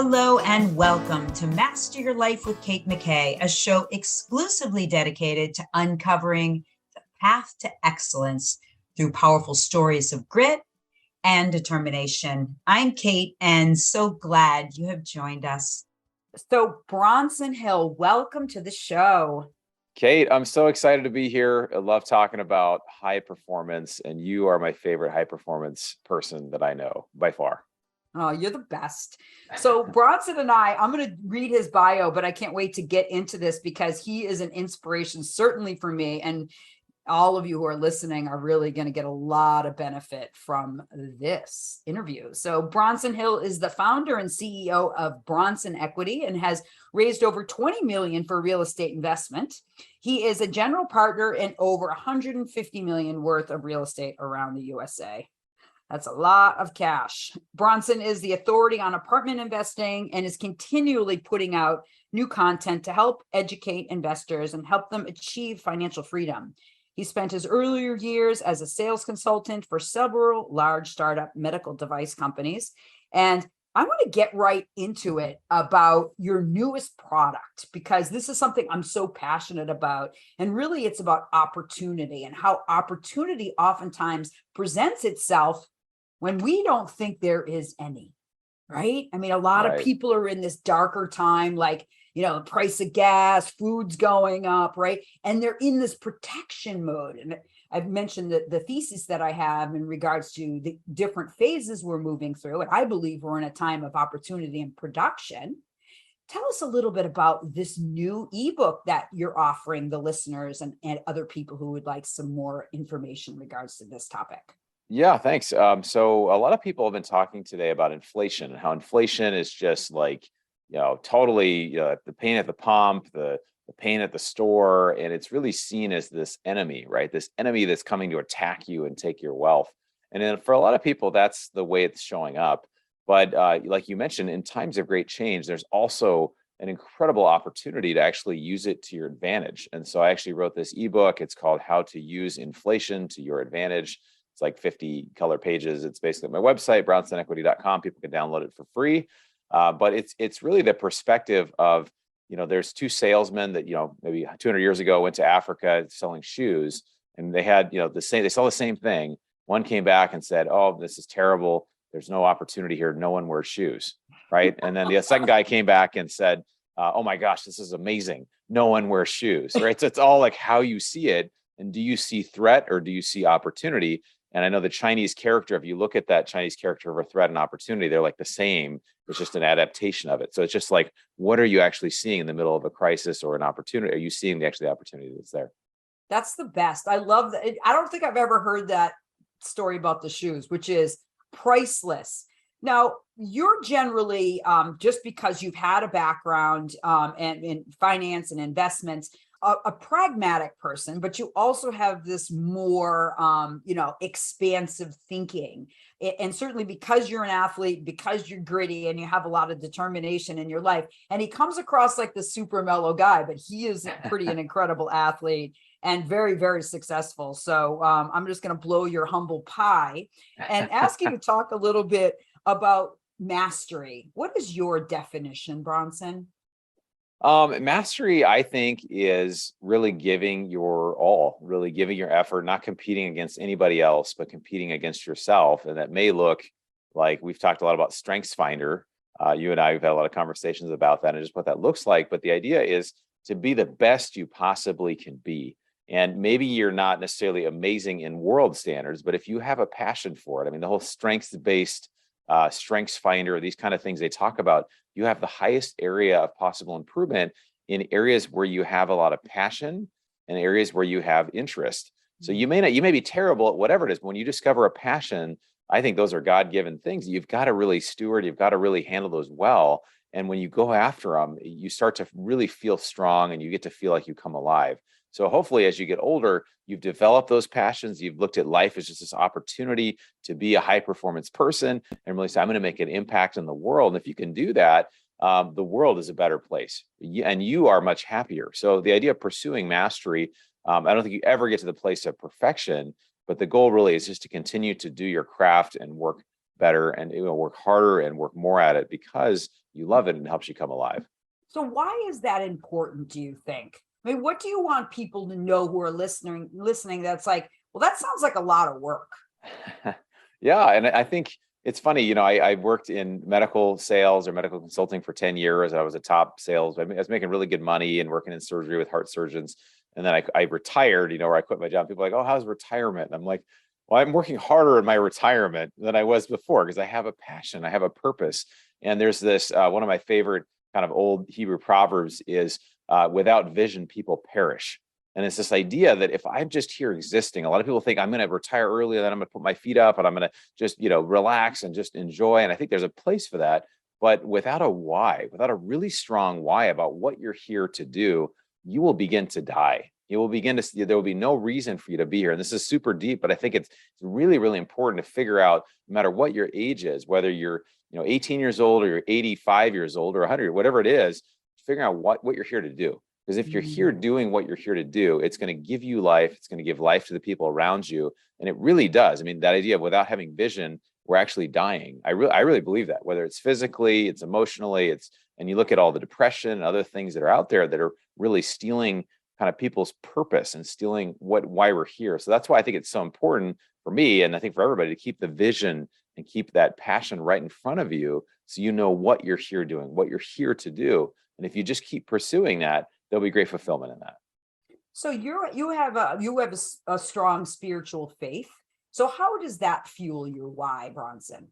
Hello and welcome to Master Your Life with Kate McKay, a show exclusively dedicated to uncovering the path to excellence through powerful stories of grit and determination. I'm Kate, and so glad you have joined us. So, Bronson Hill, welcome to the show. Kate, I'm so excited to be here. I love talking about high performance, and you are my favorite high performance person that I know by far. Oh, you're the best. So Bronson and I'm going to read his bio, but I can't wait to get into this because he is an inspiration, certainly for me. And all of you who are listening are really going to get a lot of benefit from this interview. So Bronson Hill is the founder and CEO of Bronson Equity and has raised over 20 million for real estate investment. He is a general partner in over 150 million worth of real estate around the USA. That's a lot of cash. Bronson is the authority on apartment investing and is continually putting out new content to help educate investors and help them achieve financial freedom. He spent his earlier years as a sales consultant for several large startup medical device companies. And I want to get right into it about your newest product, because this is something I'm so passionate about. And really, it's about opportunity and how opportunity oftentimes presents itself when we don't think there is any, right? I mean, a lot of people are in this darker time, like, the price of gas, food's going up, right? And they're in this protection mode. And I've mentioned the thesis that I have in regards to the different phases we're moving through. And I believe we're in a time of opportunity and production. Tell us a little bit about this new ebook that you're offering the listeners and other people who would like some more information in regards to this topic. Yeah, thanks. So a lot of people have been talking today about inflation and how inflation is just like, totally the pain at the pump, the pain at the store. And it's really seen as this enemy, right? This enemy that's coming to attack you and take your wealth. And then for a lot of people, that's the way it's showing up. But like you mentioned, in times of great change, there's also an incredible opportunity to actually use it to your advantage. And so I actually wrote this ebook. It's called How to Use Inflation to Your Advantage. It's like 50 color pages. It's basically my website, bronsonequity.com. People can download it for free. But it's really the perspective of, there's two salesmen that, maybe 200 years ago went to Africa selling shoes, and they had, they saw the same thing. One came back and said, "Oh, this is terrible. There's no opportunity here. No one wears shoes." Right. And then the second guy came back and said, "Oh my gosh, this is amazing. No one wears shoes." Right. So it's all like how you see it. And do you see threat or do you see opportunity? And I know the Chinese character, if you look at that Chinese character of a threat and opportunity, they're like the same. It's just an adaptation of it. So it's just like, what are you actually seeing in the middle of a crisis or an opportunity? Are you seeing the opportunity that's there? That's the best. I love that. I don't think I've ever heard that story about the shoes, which is priceless. Now, you're generally, just because you've had a background and in finance and investments, a pragmatic person, but you also have this more, expansive thinking. And certainly because you're an athlete, because you're gritty and you have a lot of determination in your life. And he comes across like the super mellow guy, but he is an incredible athlete and very, very successful. So I'm just going to blow your humble pie and ask you to talk a little bit about mastery. What is your definition, Bronson? Mastery, I think, is really giving your all, really giving your effort, not competing against anybody else, but competing against yourself. And that may look like, we've talked a lot about Strengths Finder. You and I have had a lot of conversations about that and just what that looks like. But the idea is to be the best you possibly can be. And maybe you're not necessarily amazing in world standards, but if you have a passion for it, I mean, the whole strengths-based Strengths Finder, these kind of things they talk about, you have the highest area of possible improvement in areas where you have a lot of passion and areas where you have interest. So you may be terrible at whatever it is, but when you discover a passion, I think those are God-given things. You've got to really steward, you've got to really handle those well. And when you go after them, you start to really feel strong and you get to feel like you come alive. So hopefully, as you get older, you've developed those passions. You've looked at life as just this opportunity to be a high performance person and really say, I'm going to make an impact in the world. And if you can do that, the world is a better place and you are much happier. So the idea of pursuing mastery, I don't think you ever get to the place of perfection, but the goal really is just to continue to do your craft and work better and work harder and work more at it because you love it and it helps you come alive. So why is that important, do you think? I mean, what do you want people to know who are listening that's like, well, that sounds like a lot of work. Yeah. And I think it's funny, I worked in medical sales or medical consulting for 10 years. I was a top sales. I was making really good money and working in surgery with heart surgeons. And then I retired, or I quit my job. People are like, oh, how's retirement? And I'm like, well, I'm working harder in my retirement than I was before because I have a passion, I have a purpose. And there's this, one of my favorite kind of old Hebrew proverbs is without vision, people perish. And it's this idea that if I'm just here existing, a lot of people think I'm going to retire early, then I'm going to put my feet up and I'm going to just, relax and just enjoy. And I think there's a place for that. But without a why, without a really strong why about what you're here to do, you will begin to die. You will begin to see there will be no reason for you to be here. And this is super deep, but I think it's really, really important to figure out, no matter what your age is, whether you're 18 years old or you're 85 years old or 100, whatever it is, figuring out what you're here to do. Because if you're here doing what you're here to do, it's going to give you life. It's going to give life to the people around you. And it really does. I mean, that idea of without having vision, we're actually dying. I really believe that, whether it's physically, it's emotionally, and you look at all the depression and other things that are out there that are really stealing kind of people's purpose and stealing why we're here. So that's why I think it's so important for me, and I think for everybody, to keep the vision and keep that passion right in front of you, so you know what you're here doing, what you're here to do. And if you just keep pursuing that, there'll be great fulfillment in that. So you have a strong spiritual faith. So how does that fuel your why, Bronson?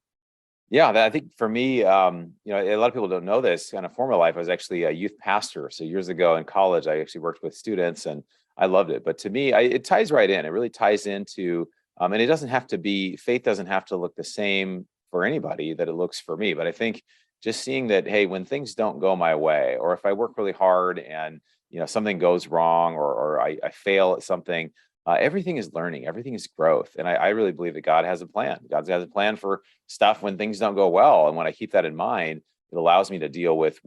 Yeah, I think for me, a lot of people don't know this. Kind of former life, I was actually a youth pastor. So years ago in college, I actually worked with students, and I loved it. But to me, it ties right in. It really ties into, and it doesn't have to be. Faith doesn't have to look the same for anybody that it looks for me. But I think just seeing that, hey, when things don't go my way, or if I work really hard and something goes wrong, or I fail at something. Everything is learning, everything is growth. And I really believe that God has a plan. God has a plan for stuff when things don't go well. And when I keep that in mind, it allows me to deal with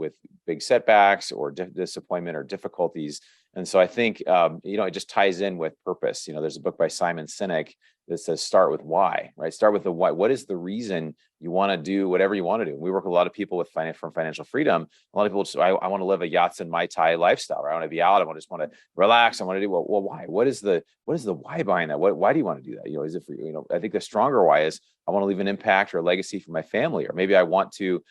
big setbacks or disappointment or difficulties. And so I think, it just ties in with purpose. There's a book by Simon Sinek that says, start with why, right? Start with the why. What is the reason you want to do whatever you want to do? We work with a lot of people with from financial freedom. A lot of people just, I want to live a yachts and Mai Tai lifestyle. Right? I want to be out. I just want to relax. I want to do, well, why? What is the why behind that? Why do you want to do that? Is it for you? I think the stronger why is I want to leave an impact or a legacy for my family, or maybe I want to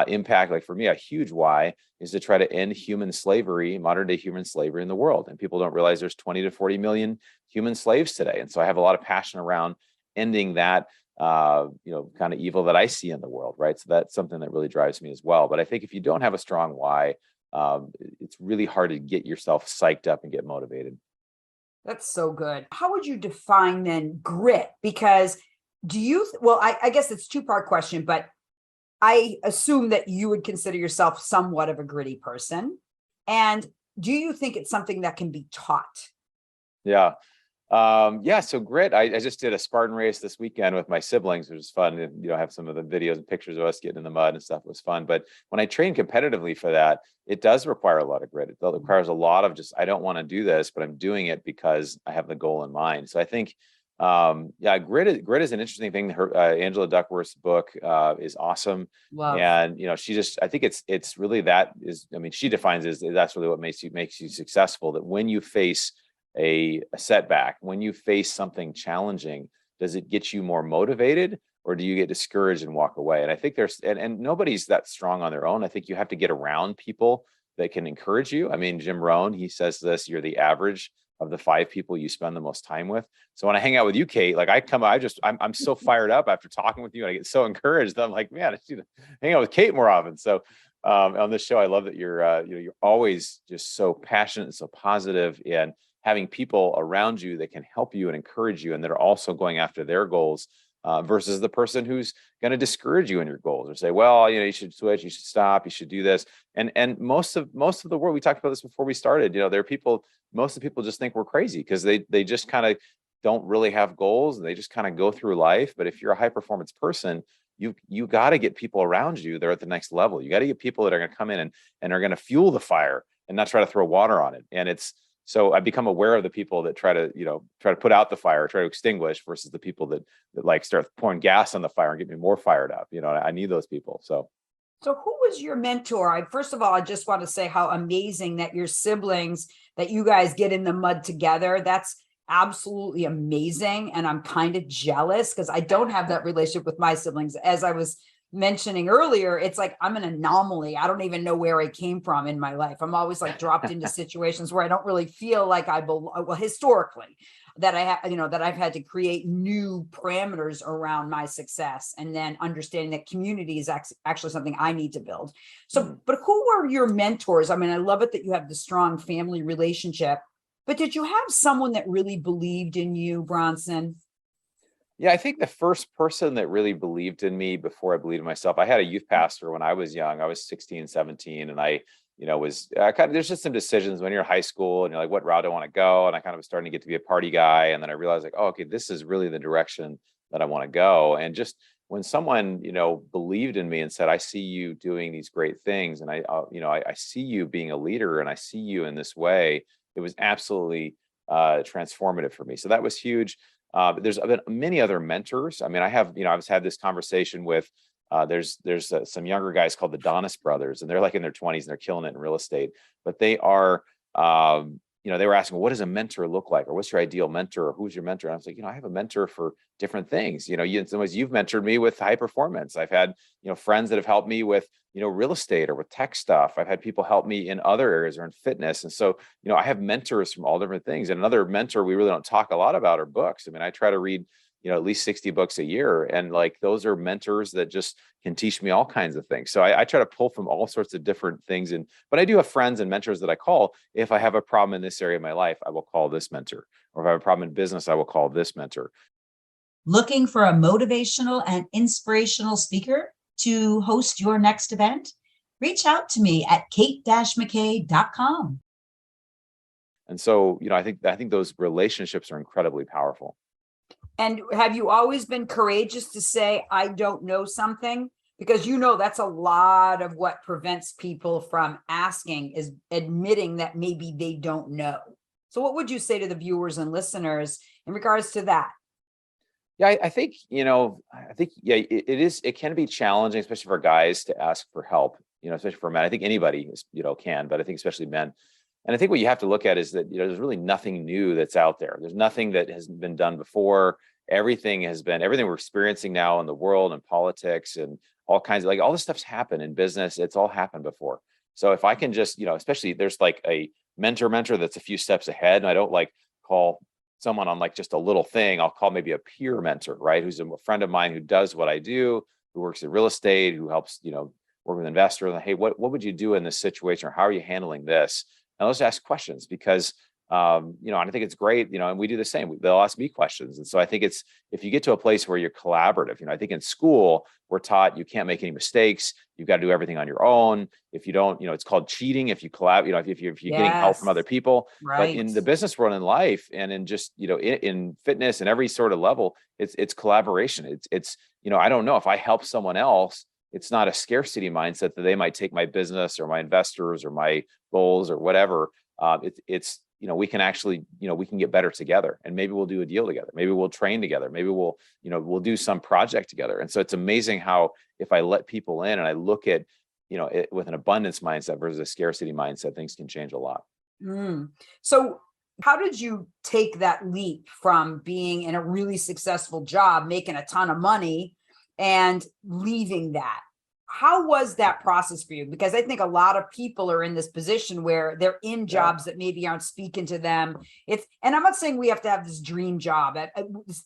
impact. Like for me, a huge why is to try to end human slavery, modern day human slavery in the world. And people don't realize there's 20 to 40 million human slaves today. And so I have a lot of passion around ending that, kind of evil that I see in the world. Right. So that's something that really drives me as well. But I think if you don't have a strong why, it's really hard to get yourself psyched up and get motivated. That's so good. How would you define then grit? Because I guess it's a two-part question, but I assume that you would consider yourself somewhat of a gritty person. And do you think it's something that can be taught? Yeah. So grit, I just did a Spartan race this weekend with my siblings, which was fun. And, I have some of the videos and pictures of us getting in the mud and stuff. It was fun. But when I train competitively for that, it does require a lot of grit. It requires a lot of just, I don't want to do this, but I'm doing it because I have the goal in mind. So I think, grit is an interesting thing. Angela Duckworth's book is awesome. Love. And, I think it's really she defines it as that's really what makes you successful. That when you face a setback, when you face something challenging, does it get you more motivated, or do you get discouraged and walk away? And I think and nobody's that strong on their own. I think you have to get around people that can encourage you. I mean, Jim Rohn, he says this, you're the average of the 5 people you spend the most time with. So when I hang out with you, Kate, like I'm so fired up after talking with you, and I get so encouraged that I'm like, man, I should hang out with Kate more often. So on this show, I love that you're always just so passionate and so positive, and having people around you that can help you and encourage you, and that are also going after their goals, versus the person who's going to discourage you in your goals or say, well, you should switch, you should stop, you should do this. And most of the world, we talked about this before we started, there are people, most of the people just think we're crazy because they just kind of don't really have goals, and they just kind of go through life. But if you're a high performance person, you got to get people around you that are at the next level. You got to get people that are going to come in and are going to fuel the fire and not try to throw water on it. And it's So I become aware of the people that try to put out the fire, try to extinguish, versus the people that like start pouring gas on the fire and get me more fired up. I need those people. So who was your mentor? First of all, I just want to say how amazing that your siblings, that you guys get in the mud together. That's absolutely amazing. And I'm kind of jealous because I don't have that relationship with my siblings. As I was mentioning earlier, it's like I'm an anomaly. I don't even know where I came from in my life. I'm always like dropped into situations where I don't really feel like I belong. Well, historically, that I have, that I've had to create new parameters around my success, and then understanding that community is actually something I need to build. So, but who were your mentors? I mean, I love it that you have the strong family relationship, but did you have someone that really believed in you, Bronson? Yeah, I think the first person that really believed in me before I believed in myself, I had a youth pastor when I was young. I was 16, 17, and I was there's just some decisions when you're in high school and you're like, what route do I want to go? And I kind of was starting to get to be a party guy. And then I realized like, oh, okay, this is really the direction that I want to go. And just when someone, believed in me and said, I see you doing these great things. And I see you being a leader and I see you in this way. It was absolutely transformative for me. So that was huge. There's been many other mentors. I mean, I've had this conversation with, there's some younger guys called the Donis brothers, and they're like in their 20s and they're killing it in real estate, but they are, they were asking, what does a mentor look like? Or what's your ideal mentor? Or who's your mentor? And I was like, I have a mentor for different things. In some ways you've mentored me with high performance. I've had, friends that have helped me with, real estate or with tech stuff. I've had people help me in other areas or in fitness. And so, I have mentors from all different things. And another mentor we really don't talk a lot about are books. I mean, I try to read, at least 60 books a year. And like, those are mentors that just can teach me all kinds of things. So I try to pull from all sorts of different things. But I do have friends and mentors that I call. If I have a problem in this area of my life, I will call this mentor. Or if I have a problem in business, I will call this mentor. Looking for a motivational and inspirational speaker to host your next event? Reach out to me at kate-mckay.com. And so, I think those relationships are incredibly powerful. And have you always been courageous to say, I don't know something? Because that's a lot of what prevents people from asking, is admitting that maybe they don't know. So what would you say to the viewers and listeners in regards to that? Yeah, I think, it can be challenging, especially for guys, to ask for help, especially for men. I think anybody, can, but I think especially men. And I think what you have to look at is that, there's really nothing new that's out there. There's nothing that has been done before. Everything we're experiencing now in the world and politics and all kinds of, all this stuff's happened in business. It's all happened before. So if I can just, especially there's like a mentor that's a few steps ahead. And I don't call someone on just a little thing. I'll call maybe a peer mentor, right? Who's a friend of mine who does what I do, who works in real estate, who helps, work with investors. Hey, what would you do in this situation? Or how are you handling this? And let's ask questions because, and I think it's great, and we do the same. They'll ask me questions. And so I think if you get to a place where you're collaborative, I think in school, we're taught you can't make any mistakes. You've got to do everything on your own. If you don't, it's called cheating. If you collab, if you're getting help from other people, right. But in the business world, in life, and in just, in fitness and every sort of level, it's collaboration. It's, I don't know if I help someone else, it's not a scarcity mindset that they might take my business or my investors or my goals or whatever. It's we can actually, we can get better together, and maybe we'll do a deal together. Maybe we'll train together. Maybe we'll do some project together. And so it's amazing how if I let people in and I look at, it with an abundance mindset versus a scarcity mindset, things can change a lot. So how did you take that leap from being in a really successful job, making a ton of money, and leaving that? How was that process for you? Because I think a lot of people are in this position where they're in jobs that maybe aren't speaking to them. And I'm not saying we have to have this dream job.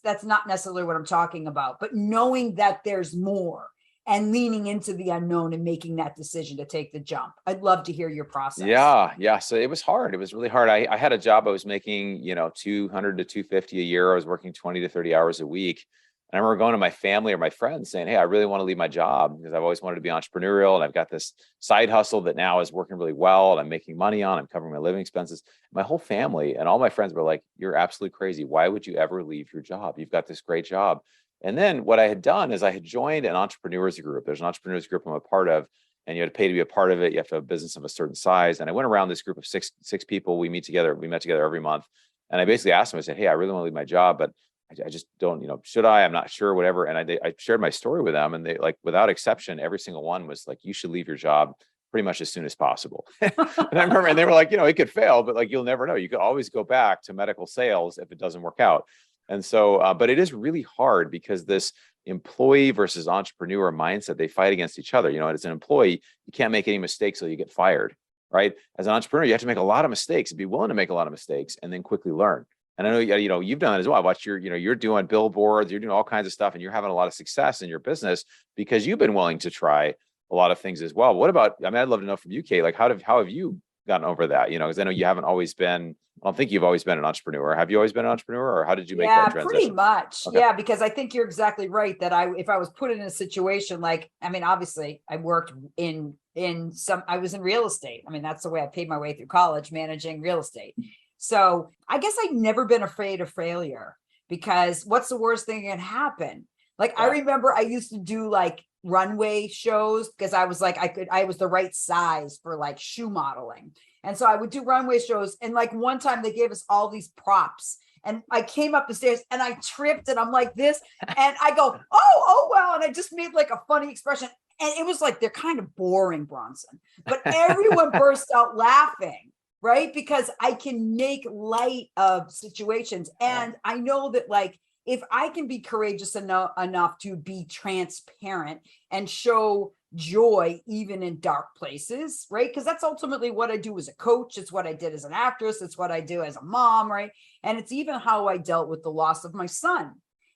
That's not necessarily what I'm talking about, but knowing that there's more and leaning into the unknown and making that decision to take the jump. I'd love to hear your process. Yeah. So it was hard. It was really hard. I had a job I was making, 200 to 250 a year. I was working 20 to 30 hours a week. And I remember going to my family or my friends saying, hey, I really want to leave my job because I've always wanted to be entrepreneurial. And I've got this side hustle that now is working really well. And I'm making money on, I'm covering my living expenses. My whole family and all my friends were like, you're absolutely crazy. Why would you ever leave your job? You've got this great job. And then what I had done is I had joined an entrepreneurs group. There's an entrepreneurs group I'm a part of. and you had to pay to be a part of it. You have to have a business of a certain size. And I went around this group of six people. We met together every month. And I basically asked them, I said, hey, I really want to leave my job, but I just don't, should I? I'm not sure, whatever. And I shared my story with them, and they, like, without exception, every single one was like, you should leave your job pretty much as soon as possible. And I remember, and they were like, it could fail, but like, you'll never know. You could always go back to medical sales if it doesn't work out. And so, but it is really hard because this employee versus entrepreneur mindset, they fight against each other. As an employee, you can't make any mistakes so you get fired, right? As an entrepreneur, you have to make a lot of mistakes and be willing to make a lot of mistakes and then quickly learn. And I know, you've done it as well. I watched you're doing billboards, you're doing all kinds of stuff, and you're having a lot of success in your business because you've been willing to try a lot of things as well. What about, I'd love to know from you, Kate, like how have you gotten over that? Because I know you haven't always been, I don't think you've always been an entrepreneur. Have you always been an entrepreneur, or how did you make that transition? Pretty much. Okay. Yeah, because I think you're exactly right that if I was put in a situation like, obviously I worked I was in real estate. That's the way I paid my way through college, managing real estate. So I guess I've never been afraid of failure, because what's the worst thing that can happen? Like, yeah. I remember I used to do like runway shows because I was like, I was the right size for like shoe modeling. And so I would do runway shows. And like one time they gave us all these props, and I came up the stairs and I tripped, and I'm like this, and I go, oh, well. And I just made like a funny expression. And it was like, they're kind of boring, Bronson, but everyone burst out laughing. Right? Because I can make light of situations. And I know that, like, if I can be courageous enough to be transparent and show joy, even in dark places, right? Because that's ultimately what I do as a coach. It's what I did as an actress. It's what I do as a mom, right? And it's even how I dealt with the loss of my son,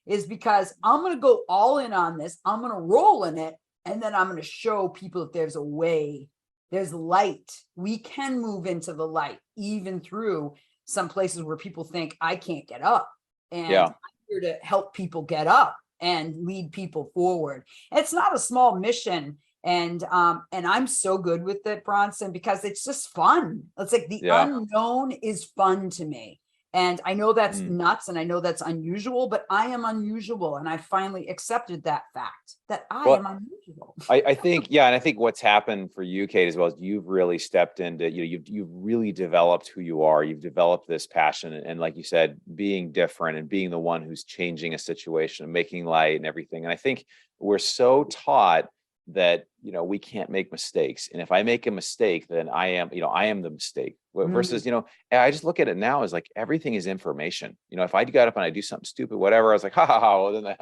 is because I'm going to go all in on this. I'm going to roll in it. And then I'm going to show people that there's a way. There's light. We can move into the light, even through some places where people think I can't get up. And I'm here to help people get up and lead people forward. It's not a small mission. And I'm so good with it, Bronson, because it's just fun. It's like the unknown is fun to me. And I know that's nuts, and I know that's unusual, but I am unusual. And I finally accepted that fact that I am unusual. I think, and I think what's happened for you, Kate, as well, is you've really stepped into, you've really developed who you are. You've developed this passion. And like you said, being different and being the one who's changing a situation and making light and everything. And I think we're so taught that, we can't make mistakes. And if I make a mistake, then I am the mistake. Versus, I just look at it now as like, everything is information. If I got up and I do something stupid, whatever, I was like, well, then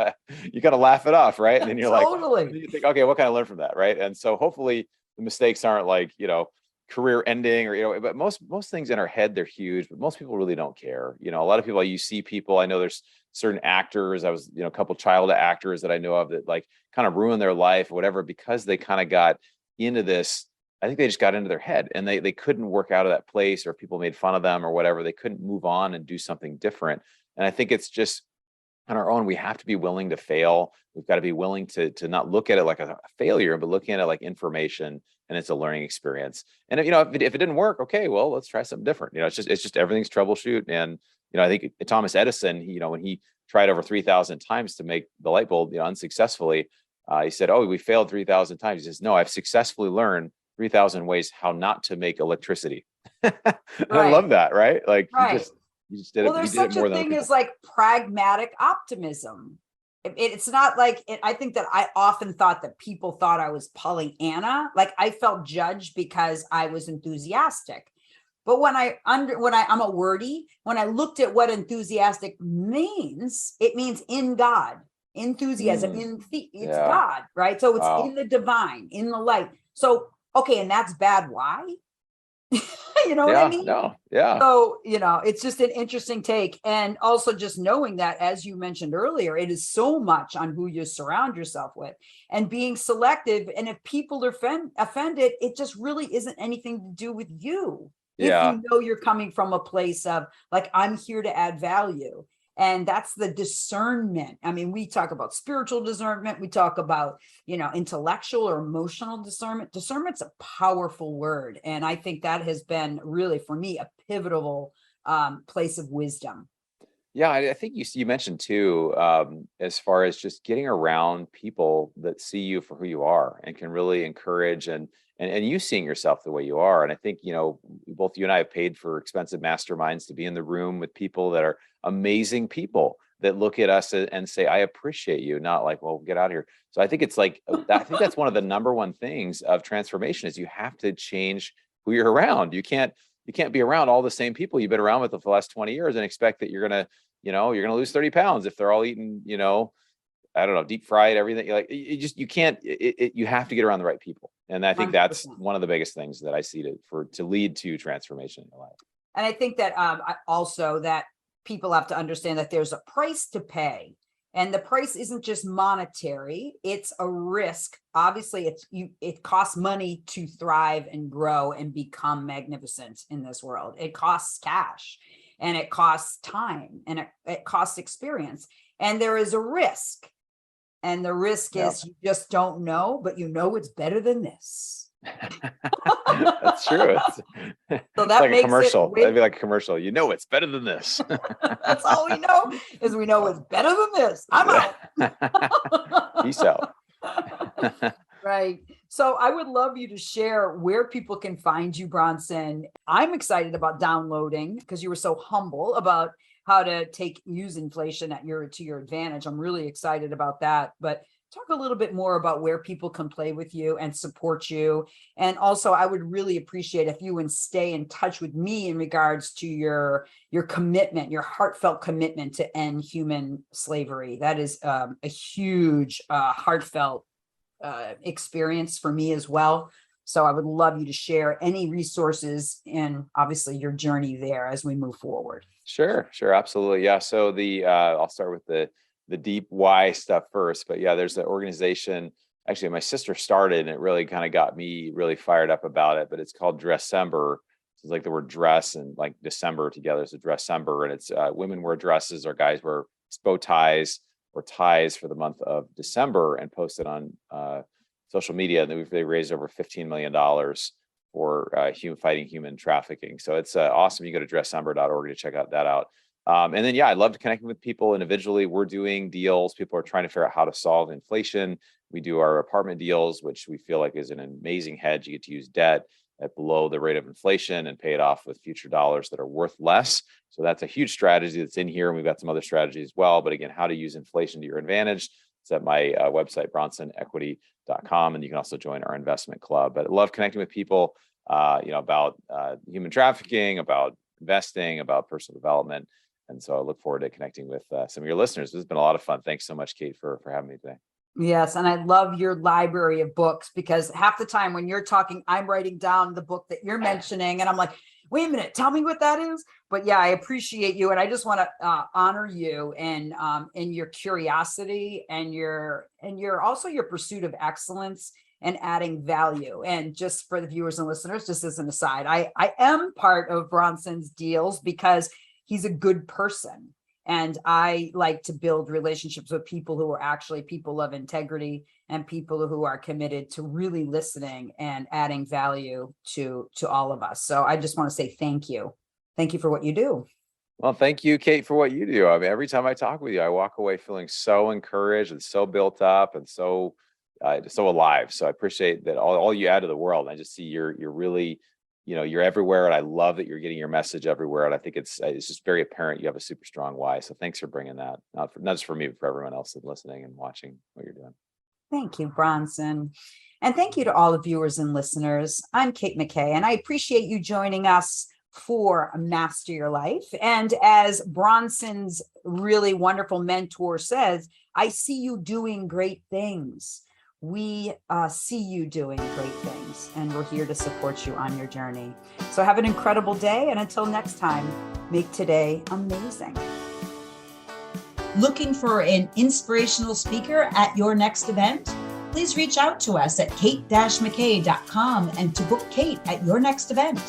you got to laugh it off. Right. And then you're totally. Like, you think, okay, what can I learn from that? Right. And so hopefully the mistakes aren't like, career ending, or, but most things in our head, they're huge, but most people really don't care. A lot of people, you see people, I know there's certain actors, I was, a couple child actors that I know of that like kind of ruined their life or whatever, because they kind of got into this. I think they just got into their head, and they couldn't work out of that place, or people made fun of them or whatever. They couldn't move on and do something different. And I think it's just on our own, we have to be willing to fail. We've got to be willing to not look at it like a failure, but looking at it like information, and it's a learning experience. And if it didn't work, okay, well, let's try something different. it's just everything's troubleshoot. And I think Thomas Edison, when he tried over 3,000 times to make the light bulb, unsuccessfully, he said, "Oh, we failed 3,000 times." He says, "No, I've successfully learned 3,000 ways how not to make electricity." Right. I love that, right? Like, you just did it. Well, there's such a thing as like pragmatic optimism. It's not like I think that I often thought that people thought I was Pollyanna. Like, I felt judged because I was enthusiastic. But when I'm a wordie, when I looked at what enthusiastic means, it means in God. Enthusiasm it's God, right? So it's in the divine, in the light. So, okay, and that's bad. Why? What I mean? No, yeah. So, it's just an interesting take. And also just knowing that, as you mentioned earlier, it is so much on who you surround yourself with, and being selective. And if people are offended, it just really isn't anything to do with you. Yeah. If you're coming from a place of like, I'm here to add value. And that's the discernment. We talk about spiritual discernment. We talk about, intellectual or emotional discernment. Discernment's a powerful word. And I think that has been really, for me, a pivotal place of wisdom. Yeah, I think you mentioned too, as far as just getting around people that see you for who you are and can really encourage and you seeing yourself the way you are. And I think, both you and I have paid for expensive masterminds to be in the room with people that are amazing people that look at us and say, I appreciate you, not like, well, get out of here. So I think it's like, I think that's one of the number one things of transformation is you have to change who you're around. You can't be around all the same people you've been around with for the last 20 years and expect that you're gonna lose 30 pounds if they're all eating, I don't know, deep fried everything. Like you can't. You have to get around the right people, and I think that's 100%. one of the biggest things that I see to lead to transformation in your life. And I think that also that people have to understand that there's a price to pay. And the price isn't just monetary, it's a risk. Obviously, it costs money to thrive and grow and become magnificent in this world. It costs cash and it costs time and it costs experience. And there is a risk. And the risk is you just don't know, but it's better than this. That's true. So that like makes a commercial. it That'd be like a commercial. It's better than this. That's all we know is it's better than this. I'm out. Peace out. Right. So I would love you to share where people can find you, Bronson. I'm excited about downloading because you were so humble about how to use inflation to your advantage. I'm really excited about that. But talk a little bit more about where people can play with you and support you. And also, I would really appreciate if you would stay in touch with me in regards to your commitment, your heartfelt commitment to end human slavery. That is a huge, heartfelt experience for me as well. So I would love you to share any resources and obviously your journey there as we move forward. Sure, absolutely. Yeah. So I'll start with the deep why stuff first. But yeah, there's an organization. Actually, my sister started, and it really kind of got me really fired up about it. But it's called Dressember. It's like the word dress and like December together. So Dressember, and it's women wear dresses or guys wear bow ties or ties for the month of December and post it on social media. And then they raised over $15 million for fighting human trafficking. So it's awesome. You go to dressember.org to check that out. And then, yeah, I love to connect with people individually. We're doing deals. People are trying to figure out how to solve inflation. We do our apartment deals, which we feel like is an amazing hedge. You get to use debt at below the rate of inflation and pay it off with future dollars that are worth less. So that's a huge strategy that's in here. And we've got some other strategies as well. But again, how to use inflation to your advantage. It's at my website, bronsonequity.com. And you can also join our investment club. But I love connecting with people, about human trafficking, about investing, about personal development. And so I look forward to connecting with some of your listeners. This has been a lot of fun. Thanks so much, Kate, for having me today. Yes. And I love your library of books because half the time when you're talking, I'm writing down the book that you're mentioning and I'm like, wait a minute, tell me what that is. But yeah, I appreciate you. And I just want to honor you and in your curiosity and your also your pursuit of excellence and adding value. And just for the viewers and listeners, just as an aside, I am part of Bronson's deals because he's a good person. And I like to build relationships with people who are actually people of integrity and people who are committed to really listening and adding value to all of us. So I just want to say thank you. Thank you for what you do. Well, thank you, Kate, for what you do. I mean, every time I talk with you, I walk away feeling so encouraged and so built up and so alive. So I appreciate that all you add to the world. I just see you're really, you're everywhere, and I love that you're getting your message everywhere. And I think it's just very apparent you have a super strong why. So thanks for bringing that, not just for me, but for everyone else that's listening and watching what you're doing. Thank you, Bronson. And thank you to all the viewers and listeners. I'm Kate McKay, and I appreciate you joining us for Master Your Life. And as Bronson's really wonderful mentor says, I see you doing great things. We see you doing great things, and we're here to support you on your journey. So have an incredible day, and until next time, make today amazing. Looking for an inspirational speaker at your next event? Please reach out to us at kate-mckay.com and to book Kate at your next event.